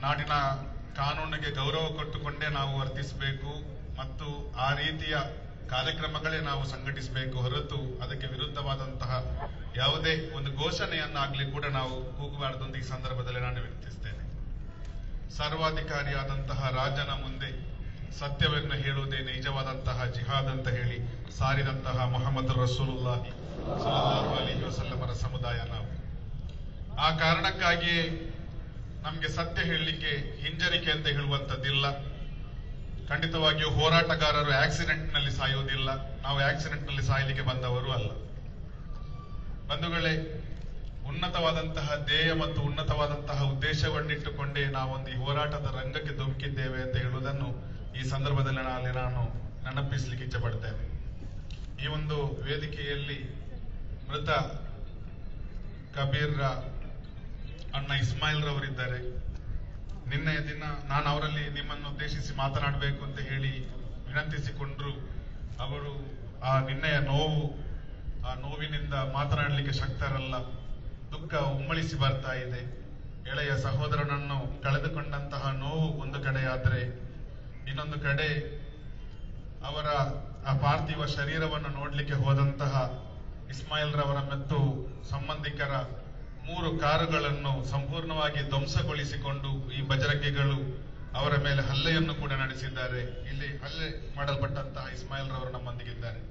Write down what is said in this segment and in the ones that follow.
ನಾಡಿನ ಕಾನೂನಿಗೆ ಗೌರವ ಕೊಟ್ಟುಕೊಂಡೇ ನಾವು ವರ್ತಿಸಬೇಕು ಮತ್ತು ಆ ರೀತಿಯ ಕಾರ್ಯಕ್ರಮಗಳೇ ನಾವು ಸಂಘಟಿಸಬೇಕು ಹೊರತು ಅದಕ್ಕೆ ವಿರುದ್ಧವಾದಂತಹ ಯಾವುದೇ ಒಂದು ಘೋಷಣೆಯನ್ನಾಗಲಿ ಕೂಡ ನಾವು ಕೂಗಬಾರದು ಅಂತ ಈ ಸಂದರ್ಭದಲ್ಲಿ ನಾನು ವಿನಂತಿಸ್ತೇನೆ. ಸರ್ವಾಧಿಕಾರಿಯಾದಂತಹ ರಾಜನ ಮುಂದೆ ಸತ್ಯವನ್ನು ಹೇಳುವುದೇ ನಿಜವಾದಂತಹ ಜಿಹಾದ್ ಅಂತ ಹೇಳಿ ಸಾರಿದಂತಹ ಮೊಹಮ್ಮದ್ ರಸೂಲುಲ್ಲಾಹಿ ಸಲ್ಲಲ್ಲಾಹು ಅಲೈಹಿ ವಸಲ್ಲಮರ ಸಮುದಾಯ ನಾವು. ಆ ಕಾರಣಕ್ಕಾಗಿಯೇ ನಮಗೆ ಸತ್ಯ ಹೇಳಲಿಕ್ಕೆ ಹಿಂಜರಿಕೆ ಅಂತ ಹೇಳುವಂಥದ್ದಿಲ್ಲ. ಖಂಡಿತವಾಗಿಯೂ ಹೋರಾಟಗಾರರು ಆಕ್ಸಿಡೆಂಟ್ ನಲ್ಲಿ ಸಾಯುವುದಿಲ್ಲ. ನಾವು ಆಕ್ಸಿಡೆಂಟ್ ನಲ್ಲಿ ಸಾಯಲಿಕ್ಕೆ ಬಂದವರು ಅಲ್ಲ. ಬಂಧುಗಳೇ, ಉನ್ನತವಾದಂತಹ ಧ್ಯೇಯ ಮತ್ತು ಉನ್ನತವಾದಂತಹ ಉದ್ದೇಶವನ್ನಿಟ್ಟುಕೊಂಡೇ ನಾವೊಂದು ಈ ಹೋರಾಟದ ರಂಗಕ್ಕೆ ಧುಮುಕಿದ್ದೇವೆ ಅಂತ ಹೇಳುವುದನ್ನು ಈ ಸಂದರ್ಭದಲ್ಲಿ ನಾನು ನೆನಪಿಸಲಿಕ್ಕೆ ಇಚ್ಛಪಡ್ತೇನೆ. ಈ ಒಂದು ವೇದಿಕೆಯಲ್ಲಿ ಮೃತ ಕಬೀರ್ ಅಣ್ಣ ಇಸ್ಮಾಯಿಲ್ ರವರಿದ್ದಾರೆ. ನಿನ್ನೆಯ ದಿನ ನಾನು ಅವರಲ್ಲಿ ನಿಮ್ಮನ್ನು ಉದ್ದೇಶಿಸಿ ಮಾತನಾಡಬೇಕು ಅಂತ ಹೇಳಿ ವಿನಂತಿಸಿಕೊಂಡ್ರು. ಅವರು ಆ ನಿನ್ನೆಯ ಆ ನೋವಿನಿಂದ ಮಾತನಾಡಲಿಕ್ಕೆ ಶಕ್ತರಲ್ಲ. ದುಃಖ ಉಮ್ಮಳಿಸಿ ಬರ್ತಾ ಇದೆ. ಎಳೆಯ ಸಹೋದರನನ್ನು ಕಳೆದುಕೊಂಡಂತಹ ನೋವು ಒಂದು ಕಡೆಯಾದರೆ, ಇನ್ನೊಂದು ಕಡೆ ಅವರ ಆ ಪಾರ್ಥಿವ ಶರೀರವನ್ನು ನೋಡಲಿಕ್ಕೆ ಹೋದಂತಹ ಇಸ್ಮಾಯಿಲ್ ರವರ ಮತ್ತು ಸಂಬಂಧಿಕರ 3 ಕಾರುಗಳನ್ನು ಸಂಪೂರ್ಣವಾಗಿ ಧ್ವಂಸಗೊಳಿಸಿಕೊಂಡು ಈ ಬಜರಂಗಿಗಳು ಅವರ ಮೇಲೆ ಹಲ್ಲೆಯನ್ನು ಕೂಡ ನಡೆಸಿದ್ದಾರೆ. ಇಲ್ಲಿ ಹಲ್ಲೆ ಮಾಡಲ್ಪಟ್ಟಂತಹ ಇಸ್ಮಾಯಿಲ್ ರವರು ನಮ್ಮೊಂದಿಗಿದ್ದಾರೆ.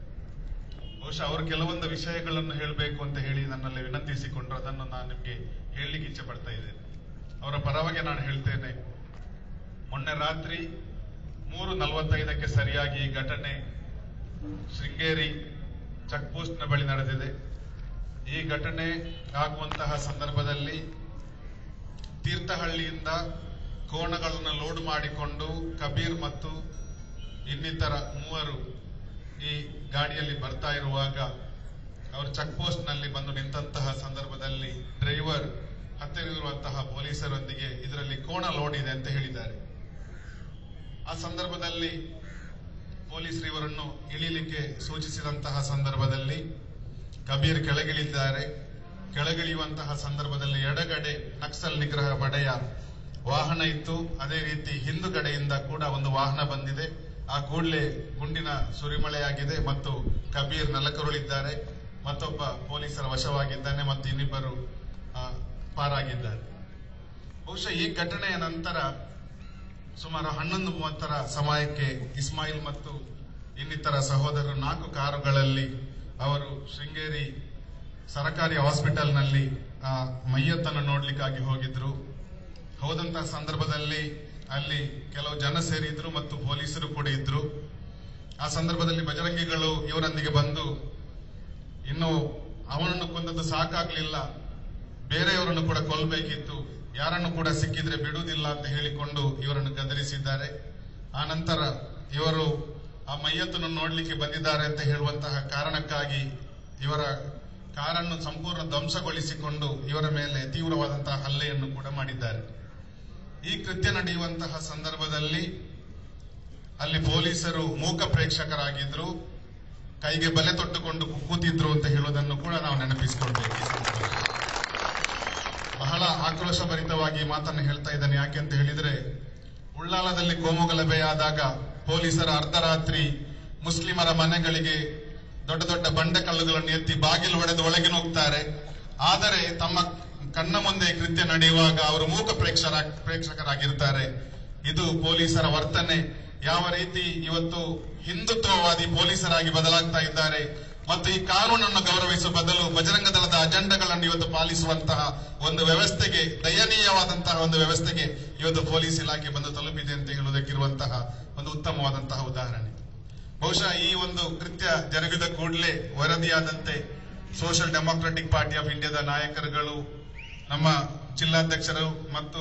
ಬಹುಶಃ ಅವರು ಕೆಲವೊಂದು ವಿಷಯಗಳನ್ನು ಹೇಳಬೇಕು ಅಂತ ಹೇಳಿ ನನ್ನಲ್ಲಿ ವಿನಂತಿಸಿಕೊಂಡ್ರು. ಅದನ್ನು ನಾನು ನಿಮಗೆ ಹೇಳಲಿಕ್ಕೆ ಇಚ್ಛೆ ಪಡ್ತಾ ಇದ್ದೇನೆ. ಅವರ ಪರವಾಗಿ ನಾನು ಹೇಳ್ತೇನೆ. ಮೊನ್ನೆ ರಾತ್ರಿ 3:45ಕ್ಕೆ ಸರಿಯಾಗಿ ಈ ಘಟನೆ ಶೃಂಗೇರಿ ಚೆಕ್ ಪೋಸ್ಟ್ನ ಬಳಿ ನಡೆದಿದೆ. ಈ ಘಟನೆ ಆಗುವಂತಹ ಸಂದರ್ಭದಲ್ಲಿ ತೀರ್ಥಹಳ್ಳಿಯಿಂದ ಕೋಣಗಳನ್ನು ಲೋಡ್ ಮಾಡಿಕೊಂಡು ಕಬೀರ್ ಮತ್ತು ಇನ್ನಿತರ 3 ಈ ಗಾಡಿಯಲ್ಲಿ ಬರ್ತಾ ಇರುವಾಗ ಅವರು ಚೆಕ್ ಪೋಸ್ಟ್ ನಲ್ಲಿ ಬಂದು ನಿಂತಹ ಸಂದರ್ಭದಲ್ಲಿ ಡ್ರೈವರ್ ಹತ್ತಿರವಿರುವಂತಹ ಪೊಲೀಸರೊಂದಿಗೆ ಇದರಲ್ಲಿ ಕೋಣ ಲೋಡ್ ಇದೆ ಅಂತ ಹೇಳಿದ್ದಾರೆ. ಆ ಸಂದರ್ಭದಲ್ಲಿ ಪೊಲೀಸರು ಇವರನ್ನು ಇಳಿಲಿಕ್ಕೆ ಸೂಚಿಸಿದಂತಹ ಸಂದರ್ಭದಲ್ಲಿ ಕಬೀರ್ ಕೆಳಗಿಳಿದ್ದಾರೆ. ಕೆಳಗಿಳಿಯುವಂತಹ ಸಂದರ್ಭದಲ್ಲಿ ಎಡಗಡೆ ನಕ್ಸಲ್ ನಿಗ್ರಹ ಪಡೆಯ ವಾಹನ ಇತ್ತು. ಅದೇ ರೀತಿ ಹಿಂದುಗಡೆಯಿಂದ ಕೂಡ ಒಂದು ವಾಹನ ಬಂದಿದೆ. ಆ ಕೂಡಲೇ ಗುಂಡಿನ ಸುರಿಮಳೆಯಾಗಿದೆ ಮತ್ತು ಕಬೀರ್ ನೆಲಕರುಳಿದ್ದಾರೆ. ಮತ್ತೊಬ್ಬ ಪೊಲೀಸರ ವಶವಾಗಿದ್ದಾನೆ ಮತ್ತು ಇನ್ನಿಬ್ಬರು ಪಾರಾಗಿದ್ದಾರೆ. ಬಹುಶಃ ಈ ಘಟನೆಯ ನಂತರ ಸುಮಾರು 11:30ರ ಸಮಯಕ್ಕೆ ಇಸ್ಮಾಯಿಲ್ ಮತ್ತು ಇನ್ನಿತರ ಸಹೋದರರು 4 ಕಾರುಗಳಲ್ಲಿ ಅವರು ಶೃಂಗೇರಿ ಸರಕಾರಿ ಹಾಸ್ಪಿಟಲ್ನಲ್ಲಿ ಮೈಯತ್ತನ್ನು ನೋಡ್ಲಿಕ್ಕಾಗಿ ಹೋಗಿದ್ರು. ಹೋದಂತಹ ಸಂದರ್ಭದಲ್ಲಿ ಅಲ್ಲಿ ಕೆಲವು ಜನ ಸೇರಿದ್ರು ಮತ್ತು ಪೊಲೀಸರು ಕೂಡ ಇದ್ರು. ಆ ಸಂದರ್ಭದಲ್ಲಿ ಬಜರಂಗಿಗಳು ಇವರೊಂದಿಗೆ ಬಂದು, ಇನ್ನು ಅವನನ್ನು ಕೊಂದದ್ದು ಸಾಕಾಗ್ಲಿಲ್ಲ, ಬೇರೆಯವರನ್ನು ಕೂಡ ಕೊಲ್ಲಬೇಕಿತ್ತು, ಯಾರನ್ನು ಕೂಡ ಸಿಕ್ಕಿದ್ರೆ ಬಿಡುವುದಿಲ್ಲ ಅಂತ ಹೇಳಿಕೊಂಡು ಇವರನ್ನು ಗದರಿಸಿದ್ದಾರೆ. ಆ ನಂತರ ಇವರು ಆ ಮೈಯತ್ತನ್ನು ನೋಡ್ಲಿಕ್ಕೆ ಬಂದಿದ್ದಾರೆ ಅಂತ ಹೇಳುವಂತಹ ಕಾರಣಕ್ಕಾಗಿ ಇವರ ಕಾರನ್ನು ಸಂಪೂರ್ಣ ಧ್ವಂಸಗೊಳಿಸಿಕೊಂಡು ಇವರ ಮೇಲೆ ತೀವ್ರವಾದಂತಹ ಹಲ್ಲೆಯನ್ನು ಕೂಡ ಮಾಡಿದ್ದಾರೆ. ಈ ಕೃತ್ಯ ನಡೆಯುವಂತಹ ಸಂದರ್ಭದಲ್ಲಿ ಅಲ್ಲಿ ಪೊಲೀಸರು ಮೂಕ ಪ್ರೇಕ್ಷಕರಾಗಿದ್ರು, ಕೈಗೆ ಬಲೆ ತೊಟ್ಟುಕೊಂಡು ಕೂತಿದ್ರು ಅಂತ ಹೇಳುವುದನ್ನು ಕೂಡ ನಾವು ನೆನಪಿಸಿಕೊಳ್ಬೇಕು. ಬಹಳ ಆಕ್ರೋಶಭರಿತವಾಗಿ ಮಾತನ್ನು ಹೇಳ್ತಾ ಇದ್ದಾನೆ. ಯಾಕೆ ಅಂತ ಹೇಳಿದ್ರೆ, ಉಳ್ಳಾಲದಲ್ಲಿ ಕೋಮುಗಲಭೆಯಾದಾಗ ಪೊಲೀಸರ ಅರ್ಧರಾತ್ರಿ ಮುಸ್ಲಿಮರ ಮನೆಗಳಿಗೆ ದೊಡ್ಡ ದೊಡ್ಡ ಬಂಡೆಕಲ್ಲುಗಳನ್ನು ಎತ್ತಿ ಬಾಗಿಲು ಒಡೆದು ಒಳಗೆ ನುಗ್ತಾರೆ. ಆದರೆ ತಮ್ಮ ಕಣ್ಣ ಮುಂದೆ ಕೃತ್ಯ ನಡೆಯುವಾಗ ಅವರು ಮೂಕ ಪ್ರೇಕ್ಷಕರಾಗಿರ್ತಾರೆ. ಇದು ಪೊಲೀಸರ ವರ್ತನೆ. ಯಾವ ರೀತಿ ಇವತ್ತು ಹಿಂದುತ್ವವಾದಿ ಪೊಲೀಸರಾಗಿ ಬದಲಾಗ್ತಾ ಇದ್ದಾರೆ ಮತ್ತು ಈ ಕಾನೂನನ್ನು ಗೌರವಿಸುವ ಬದಲು ಬಜರಂಗ ದಳದ ಅಜೆಂಡಾಗಳನ್ನು ಇವತ್ತು ಪಾಲಿಸುವಂತಹ ಒಂದು ವ್ಯವಸ್ಥೆಗೆ, ದಯನೀಯವಾದಂತಹ ಒಂದು ವ್ಯವಸ್ಥೆಗೆ ಇವತ್ತು ಪೊಲೀಸ್ ಇಲಾಖೆ ಬಂದು ತಲುಪಿದೆ ಅಂತ ಹೇಳುವುದಕ್ಕಿರುವಂತಹ ಒಂದು ಉತ್ತಮವಾದಂತಹ ಉದಾಹರಣೆ. ಬಹುಶಃ ಈ ಒಂದು ಕೃತ್ಯ ಜರುಗಿದ ಕೂಡಲೇ ವರದಿಯಾದಂತೆ ಸೋಷಿಯಲ್ ಡೆಮಾಕ್ರೆಟಿಕ್ ಪಾರ್ಟಿ ಆಫ್ ಇಂಡಿಯಾದ ನಾಯಕರುಗಳು, ನಮ್ಮ ಜಿಲ್ಲಾಧ್ಯಕ್ಷರು ಮತ್ತು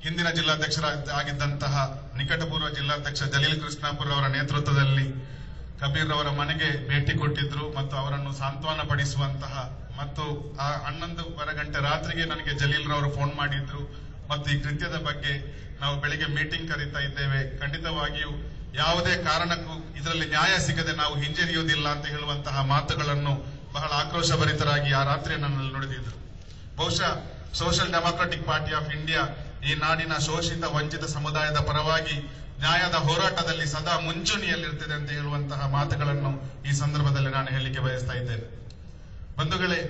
ಹಿಂದಿನ ಜಿಲ್ಲಾಧ್ಯಕ್ಷರಾಗಿದ್ದಂತಹ ನಿಕಟಪೂರ್ವ ಜಿಲ್ಲಾಧ್ಯಕ್ಷ ಜಲೀಲ್ ಕೃಷ್ಣಾಪುರ್ ಅವರ ನೇತೃತ್ವದಲ್ಲಿ ಕಬೀರ್ ಅವರ ಮನೆಗೆ ಭೇಟಿ ಕೊಟ್ಟಿದ್ರು ಮತ್ತು ಅವರನ್ನು ಸಾಂತ್ವನ ಪಡಿಸುವಂತಹ ಮತ್ತು ಆ 11:15 ಗಂಟೆ ರಾತ್ರಿಗೆ ನನಗೆ ಜಲೀಲ್ ರವರು ಫೋನ್ ಮಾಡಿದ್ರು ಮತ್ತು ಈ ಕೃತ್ಯದ ಬಗ್ಗೆ ನಾವು ಬೆಳಿಗ್ಗೆ ಮೀಟಿಂಗ್ ಕರೀತಾ ಇದ್ದೇವೆ, ಖಂಡಿತವಾಗಿಯೂ ಯಾವುದೇ ಕಾರಣಕ್ಕೂ ಇದರಲ್ಲಿ ನ್ಯಾಯ ಸಿಗದೆ ನಾವು ಹಿಂಜರಿಯುವುದಿಲ್ಲ ಅಂತ ಹೇಳುವಂತಹ ಮಾತುಗಳನ್ನು ಬಹಳ ಆಕ್ರೋಶಭರಿತರಾಗಿ ಆ ರಾತ್ರಿ ನನ್ನಲ್ಲಿ ನುಡಿದಿದ್ರು. ಬಹುಶಃ social democratic party of India ಈ ನಾಡಿನ ಶೋಷಿತ ವಂಚಿತ ಸಮುದಾಯದ ಪರವಾಗಿ ನ್ಯಾಯದ ಹೋರಾಟದಲ್ಲಿ ಸದಾ ಮುಂಚೂಣಿಯಲ್ಲಿರ್ತದೆ ಅಂತ ಹೇಳುವಂತಹ ಮಾತುಗಳನ್ನು ಈ ಸಂದರ್ಭದಲ್ಲಿ ನಾನು ಹೇಳಲಿಕ್ಕೆ ಬಯಸ್ತಾ ಇದ್ದೇನೆ. ಬಂಧುಗಳೇ,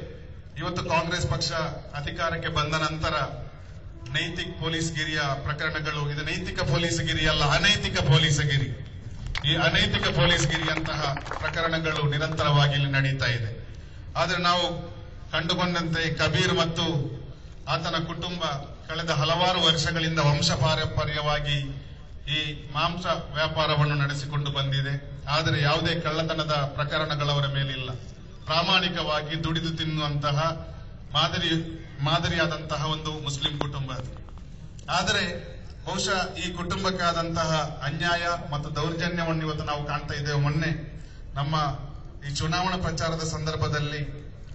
ಇವತ್ತು ಕಾಂಗ್ರೆಸ್ ಪಕ್ಷ ಅಧಿಕಾರಕ್ಕೆ ಬಂದ ನಂತರ ನೈತಿಕ ಪೊಲೀಸ್ಗಿರಿಯ ಪ್ರಕರಣಗಳು, ಇದು ನೈತಿಕ ಪೊಲೀಸ್ಗಿರಿ ಅಲ್ಲ, ಅನೈತಿಕ ಪೊಲೀಸ್ಗಿರಿ. ಈ ಅನೈತಿಕ ಪೊಲೀಸ್ಗಿರಿಯಂತಹ ಪ್ರಕರಣಗಳು ನಿರಂತರವಾಗಿ ಇಲ್ಲಿ ನಡೀತಾ ಇದೆ. ಆದರೆ ನಾವು ಕಂಡುಕೊಂಡಂತೆ ಕಬೀರ್ ಮತ್ತು ಆತನ ಕುಟುಂಬ ಕಳೆದ ಹಲವಾರು ವರ್ಷಗಳಿಂದ ವಂಶ ಪಾರಂಪರ್ಯವಾಗಿ ಈ ಮಾಂಸ ವ್ಯಾಪಾರವನ್ನು ನಡೆಸಿಕೊಂಡು ಬಂದಿದೆ. ಆದರೆ ಯಾವುದೇ ಕಳ್ಳತನದ ಪ್ರಕರಣಗಳವರ ಮೇಲಿಲ್ಲ. ಪ್ರಾಮಾಣಿಕವಾಗಿ ದುಡಿದು ತಿನ್ನುವಂತಹ ಮಾದರಿಯಾದಂತಹ ಒಂದು ಮುಸ್ಲಿಂ ಕುಟುಂಬ. ಆದರೆ ಬಹುಶಃ ಈ ಕುಟುಂಬಕ್ಕಾದಂತಹ ಅನ್ಯಾಯ ಮತ್ತು ದೌರ್ಜನ್ಯವನ್ನು ಇವತ್ತು ನಾವು ಕಾಣ್ತಾ ಇದ್ದೇವೆ. ಮೊನ್ನೆ ನಮ್ಮ ಈ ಚುನಾವಣಾ ಪ್ರಚಾರದ ಸಂದರ್ಭದಲ್ಲಿ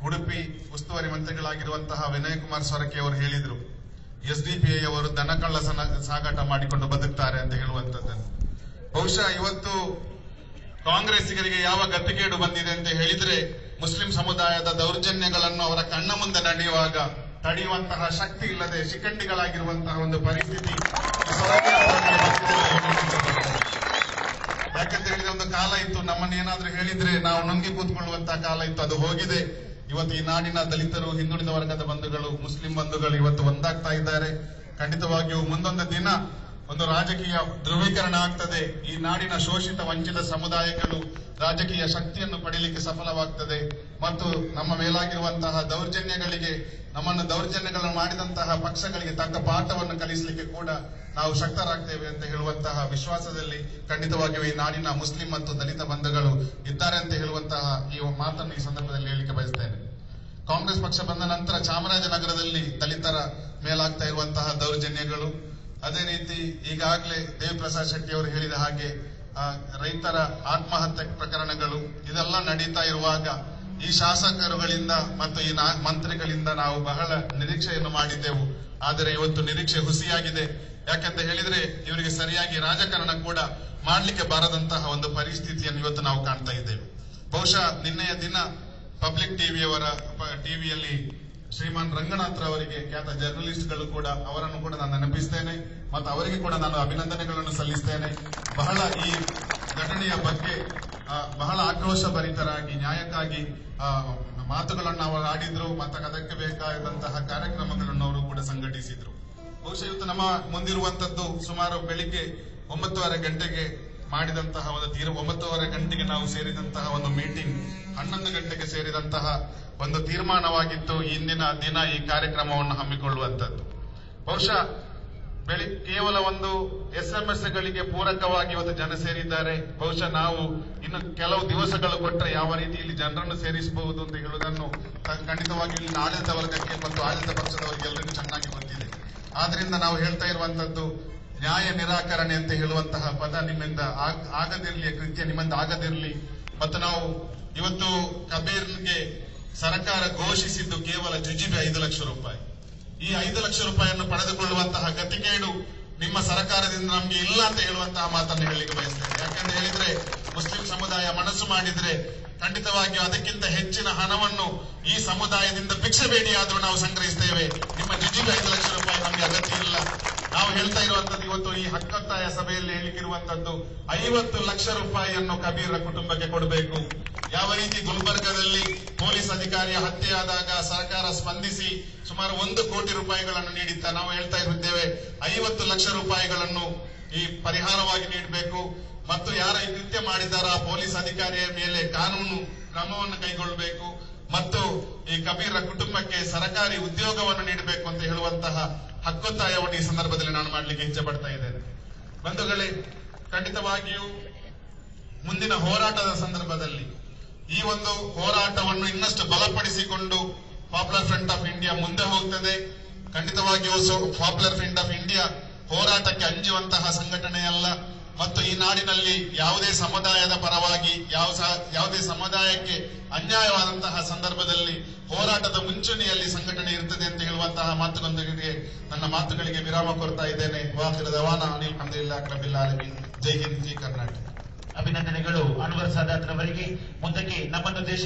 ಉಡುಪಿ ಉಸ್ತುವಾರಿ ಮಂತ್ರಿಗಳಾಗಿರುವಂತಹ ವಿನಯ್ ಕುಮಾರ್ ಸೊರಕೆ ಅವರು ಹೇಳಿದ್ರು, SDPI ಅವರು ದನಕಳ್ಳ ಸಾಗಾಟ ಮಾಡಿಕೊಂಡು ಬದುಕ್ತಾರೆ ಅಂತ ಹೇಳುವಂತದ್ದನ್ನು. ಬಹುಶಃ ಇವತ್ತು ಕಾಂಗ್ರೆಸ್ಸಿಗರಿಗೆ ಯಾವ ಗತಿಗೇಡು ಬಂದಿದೆ ಅಂತ ಹೇಳಿದ್ರೆ, ಮುಸ್ಲಿಂ ಸಮುದಾಯದ ದೌರ್ಜನ್ಯಗಳನ್ನು ಅವರ ಕಣ್ಣ ಮುಂದೆ ನಡೆಯುವಾಗ ತಡೆಯುವಂತಹ ಶಕ್ತಿ ಇಲ್ಲದೆ ಶಿಖಂಡಿಗಳಾಗಿರುವಂತಹ ಒಂದು ಪರಿಸ್ಥಿತಿ ಯಾಕಂತ ಹೇಳಿದ್ರೆ, ಒಂದು ಕಾಲ ಇತ್ತು ನಮ್ಮನ್ನೇನಾದ್ರೂ ಹೇಳಿದ್ರೆ ನಾವು ನುಂಗಿ ಕೂತ್ಕೊಳ್ಳುವಂತಹ ಕಾಲ ಇತ್ತು, ಅದು ಹೋಗಿದೆ. ಇವತ್ತು ಈ ನಾಡಿನ ದಲಿತರು, ಹಿಂದುಳಿದ ವರ್ಗದ ಬಂಧುಗಳು, ಮುಸ್ಲಿಂ ಬಂಧುಗಳು ಇವತ್ತು ಒಂದಾಗ್ತಾ ಇದ್ದಾರೆ. ಖಂಡಿತವಾಗಿಯೂ ಮುಂದೊಂದು ದಿನ ಒಂದು ರಾಜಕೀಯ ಧ್ರುವೀಕರಣ ಆಗ್ತದೆ. ಈ ನಾಡಿನ ಶೋಷಿತ ವಂಚಿತ ಸಮುದಾಯಗಳು ರಾಜಕೀಯ ಶಕ್ತಿಯನ್ನು ಪಡೆಯಲಿಕ್ಕೆ ಸಫಲವಾಗ್ತದೆ ಮತ್ತು ನಮ್ಮ ಮೇಲಾಗಿರುವಂತಹ ದೌರ್ಜನ್ಯಗಳಿಗೆ, ನಮ್ಮನ್ನು ದೌರ್ಜನ್ಯಗಳನ್ನು ಮಾಡಿದಂತಹ ಪಕ್ಷಗಳಿಗೆ ತಕ್ಕ ಪಾಠವನ್ನು ಕಲಿಸಲಿಕ್ಕೆ ಕೂಡ ನಾವು ಶಕ್ತರಾಗ್ತೇವೆ ಅಂತ ಹೇಳುವಂತಹ ವಿಶ್ವಾಸದಲ್ಲಿ ಖಂಡಿತವಾಗಿಯೂ ಈ ನಾಡಿನ ಮುಸ್ಲಿಂ ಮತ್ತು ದಲಿತ ಬಂಧುಗಳು ಇದ್ದಾರೆ ಅಂತ ಹೇಳುವಂತಹ ಈ ಮಾತನ್ನು ಈ ಸಂದರ್ಭದಲ್ಲಿ ಹೇಳಲಿಕ್ಕೆ ಬಯಸ್ತೇನೆ. ಕಾಂಗ್ರೆಸ್ ಪಕ್ಷ ಬಂದ ನಂತರ ಚಾಮರಾಜನಗರದಲ್ಲಿ ದಲಿತರ ಮೇಲಾಗ್ತಾ ಇರುವಂತಹ ದೌರ್ಜನ್ಯಗಳು, ಅದೇ ರೀತಿ ಈಗಾಗಲೇ ದೇವಿಪ್ರಸಾದ್ ಶೆಟ್ಟಿ ಅವರು ಹೇಳಿದ ಹಾಗೆ ರೈತರ ಆತ್ಮಹತ್ಯೆ ಪ್ರಕರಣಗಳು, ಇದೆಲ್ಲ ನಡೀತಾ ಇರುವಾಗ ಈ ಶಾಸಕರುಗಳಿಂದ ಮತ್ತು ಈ ಮಂತ್ರಿಗಳಿಂದ ನಾವು ಬಹಳ ನಿರೀಕ್ಷೆಯನ್ನು ಮಾಡಿದ್ದೆವು. ಆದರೆ ಇವತ್ತು ನಿರೀಕ್ಷೆ ಹುಸಿಯಾಗಿದೆ. ಯಾಕಂತ ಹೇಳಿದ್ರೆ ಇವರಿಗೆ ಸರಿಯಾಗಿ ರಾಜಕಾರಣ ಕೂಡ ಮಾಡಲಿಕ್ಕೆ ಬಾರದಂತಹ ಒಂದು ಪರಿಸ್ಥಿತಿಯನ್ನು ಇವತ್ತು ನಾವು ಕಾಣ್ತಾ ಇದ್ದೇವೆ. ಬಹುಶಃ ನಿನ್ನೆಯ ದಿನ ಪಬ್ಲಿಕ್ ಟಿವಿಯಲ್ಲಿ ಶ್ರೀಮಾನ್ ರಂಗನಾಥ್ ಅವರಿಗೆ, ಖ್ಯಾತ ಜರ್ನಲಿಸ್ಟ್ಗಳು ಕೂಡ, ಅವರನ್ನು ಕೂಡ ನಾನು ನೆನಪಿಸ್ತೇನೆ ಮತ್ತು ಅವರಿಗೆ ಕೂಡ ನಾನು ಅಭಿನಂದನೆಗಳನ್ನು ಸಲ್ಲಿಸ್ತೇನೆ. ಬಹಳ ಈ ಘಟನೆಯ ಬಗ್ಗೆ ಬಹಳ ಆಕ್ರೋಶ ಭರಿತರಾಗಿ ನ್ಯಾಯಕ್ಕಾಗಿ ಮಾತುಗಳನ್ನು ಅವರು ಆಡಿದ್ರು ಮತ್ತು ಅದಕ್ಕೆ ಬೇಕಾದಂತಹ ಕಾರ್ಯಕ್ರಮಗಳನ್ನು ಅವರು ಕೂಡ ಸಂಘಟಿಸಿದ್ರು. ಬಹುಶಃ ಇವತ್ತು ನಮ್ಮ ಮುಂದಿರುವಂತದ್ದು ಸುಮಾರು ಬೆಳಿಗ್ಗೆ 9:30 ಗಂಟೆಗೆ ಮಾಡಿದಂತಹ ಒಂದು 9:30 ಗಂಟೆಗೆ ನಾವು ಸೇರಿದಂತಹ ಒಂದು ಮೀಟಿಂಗ್ 11 ಗಂಟೆಗೆ ಸೇರಿದಂತಹ ಒಂದು ತೀರ್ಮಾನವಾಗಿತ್ತು ಇಂದಿನ ದಿನ ಈ ಕಾರ್ಯಕ್ರಮವನ್ನು ಹಮ್ಮಿಕೊಳ್ಳುವಂತದ್ದು. ಬಹುಶಃ ಕೇವಲ ಒಂದು SMS ಗಳಿಗೆ ಪೂರಕವಾಗಿ ಇವತ್ತು ಜನ ಸೇರಿದ್ದಾರೆ. ಬಹುಶಃ ನಾವು ಇನ್ನು ಕೆಲವು ದಿವಸಗಳು ಕೊಟ್ಟರೆ ಯಾವ ರೀತಿ ಇಲ್ಲಿ ಜನರನ್ನು ಸೇರಿಸಬಹುದು ಅಂತ ಹೇಳುವುದನ್ನು ಖಂಡಿತವಾಗಿ ಇಲ್ಲಿ ಆಡಳಿತ ವರ್ಗಕ್ಕೆ ಮತ್ತು ಆಡಳಿತ ಪಕ್ಷದವರಿಗೆ ಎಲ್ಲರಿಗೂ ಚೆನ್ನಾಗಿ ಗೊತ್ತಿದೆ. ಆದ್ರಿಂದ ನಾವು ಹೇಳ್ತಾ ಇರುವಂತದ್ದು, ನ್ಯಾಯ ನಿರಾಕರಣೆ ಅಂತ ಹೇಳುವಂತಹ ಪದ ನಿಮ್ಮಿಂದ ಆಗದಿರಲಿ, ಕೃತ್ಯ ನಿಮ್ಮಿಂದ ಆಗದಿರಲಿ. ಮತ್ತು ನಾವು ಇವತ್ತು ಕಬೀರ್ಗೆ ಸರ್ಕಾರ ಘೋಷಿಸಿದ್ದು ಕೇವಲ ಜುಜಿಬಿ 5 ಲಕ್ಷ ರೂಪಾಯಿ. ಈ 5 ಲಕ್ಷ ರೂಪಾಯಿಯನ್ನು ಪಡೆದುಕೊಳ್ಳುವಂತಹ ಗತಿಗೇಡು ನಿಮ್ಮ ಸರ್ಕಾರದಿಂದ ನಮ್ಗೆ ಇಲ್ಲ ಅಂತ ಹೇಳುವಂತಹ ಮಾತನ್ನು ಹೇಳಲಿಕ್ಕೆ ಬಯಸ್ತೇನೆ. ಯಾಕಂತ ಹೇಳಿದ್ರೆ ಮುಸ್ಲಿಂ ಸಮುದಾಯ ಮನಸ್ಸು ಮಾಡಿದ್ರೆ ಖಂಡಿತವಾಗಿಯೂ ಅದಕ್ಕಿಂತ ಹೆಚ್ಚಿನ ಹಣವನ್ನು ಈ ಸಮುದಾಯದಿಂದ ಭಿಕ್ಷೆ ಬೇಡಿಯಾದರೂ ನಾವು ಸಂಗ್ರಹಿಸ್ತೇವೆ. ನಿಮ್ಮ ಜುಜಿಬಿ 5 ಲಕ್ಷ ರೂಪಾಯಿ ನಮಗೆ ಅಗತ್ಯ ಇಲ್ಲ. ನಾವು ಹೇಳ್ತಾ ಇರುವಂತದ್ದು ಇವತ್ತು ಈ ಹಕ್ಕೊತ್ತಾಯ ಸಭೆಯಲ್ಲಿ ಹೇಳಿರುವಂತದ್ದು 50 ಲಕ್ಷ ರೂಪಾಯಿಯನ್ನು ಕಬೀರ ಕುಟುಂಬಕ್ಕೆ ಕೊಡಬೇಕು. ಯಾವ ರೀತಿ ಗುಲ್ಬರ್ಗದಲ್ಲಿ ಪೊಲೀಸ್ ಅಧಿಕಾರಿಯ ಹತ್ಯೆಯಾದಾಗ ಸರ್ಕಾರ ಸ್ಪಂದಿಸಿ ಸುಮಾರು 1 ಕೋಟಿ ರೂಪಾಯಿಗಳನ್ನು ನೀಡಿತ್ತ, ನಾವು ಹೇಳ್ತಾ ಇರುತ್ತೇವೆ 50 ಲಕ್ಷ ರೂಪಾಯಿಗಳನ್ನು ಈ ಪರಿಹಾರವಾಗಿ ನೀಡಬೇಕು. ಮತ್ತು ಯಾರ ಈ ಕೃತ್ಯ ಮಾಡಿದಾರ ಆ ಪೊಲೀಸ್ ಅಧಿಕಾರಿಯ ಮೇಲೆ ಕಾನೂನು ಕ್ರಮವನ್ನು ಕೈಗೊಳ್ಳಬೇಕು ಮತ್ತು ಈ ಕಬೀರ ಕುಟುಂಬಕ್ಕೆ ಸರ್ಕಾರಿ ಉದ್ಯೋಗವನ್ನು ನೀಡಬೇಕು ಅಂತ ಹೇಳುವಂತಹ ಹಕ್ಕೊತ್ತಾಯವನ್ನು ಈ ಸಂದರ್ಭದಲ್ಲಿ ನಾನು ಮಾಡಲಿಕ್ಕೆ ಇಚ್ಛೆ ಪಡ್ತಾ ಇದ್ದೇನೆ. ಬಂಧುಗಳೇ, ಖಂಡಿತವಾಗಿಯೂ ಮುಂದಿನ ಹೋರಾಟದ ಸಂದರ್ಭದಲ್ಲಿ ಈ ಒಂದು ಹೋರಾಟವನ್ನು ಇನ್ನಷ್ಟು ಬಲಪಡಿಸಿಕೊಂಡು ಪಾಪ್ಯುಲರ್ ಫ್ರಂಟ್ ಆಫ್ ಇಂಡಿಯಾ ಮುಂದೆ ಹೋಗ್ತದೆ. ಖಂಡಿತವಾಗಿಯೂ ಪಾಪ್ಯುಲರ್ ಫ್ರಂಟ್ ಆಫ್ ಇಂಡಿಯಾ ಹೋರಾಟಕ್ಕೆ ಅಂಜುವಂತಹ ಸಂಘಟನೆಯಲ್ಲ ಮತ್ತು ಈ ನಾಡಿನಲ್ಲಿ ಯಾವುದೇ ಸಮುದಾಯದ ಪರವಾಗಿ ಯಾವುದೇ ಸಮುದಾಯಕ್ಕೆ ಅನ್ಯಾಯವಾದಂತಹ ಸಂದರ್ಭದಲ್ಲಿ ಹೋರಾಟದ ಮುಂಚೂಣಿಯಲ್ಲಿ ಸಂಘಟನೆ ಇರ್ತದೆ ಅಂತ ಹೇಳುವಂತಹ ಮಾತುಗಳೊಂದಿಗೆ ನನ್ನ ಮಾತುಗಳಿಗೆ ವಿರಾಮ ಕೊಡ್ತಾ ಇದ್ದೇನೆ. ವಾಖಿರ್ ದವಾನಾ ಅನಿಲ್ ಹಮ್ದುಲಿಲ್ಲಾಹಿ ರಬ್ಬಿಲ್ ಆಲಮೀನ್. ಜೈ ಹಿಂದ್, ಜೈ ಕರ್ನಾಟಕ. ಅಭಿನಂದನೆಗಳು ಅನ್ವರ್ ಸಾದಾತ್ ರವರಿಗೆ. ಮುಂದಕ್ಕೆ ನಮ್ಮನ್ನು ದೇಶ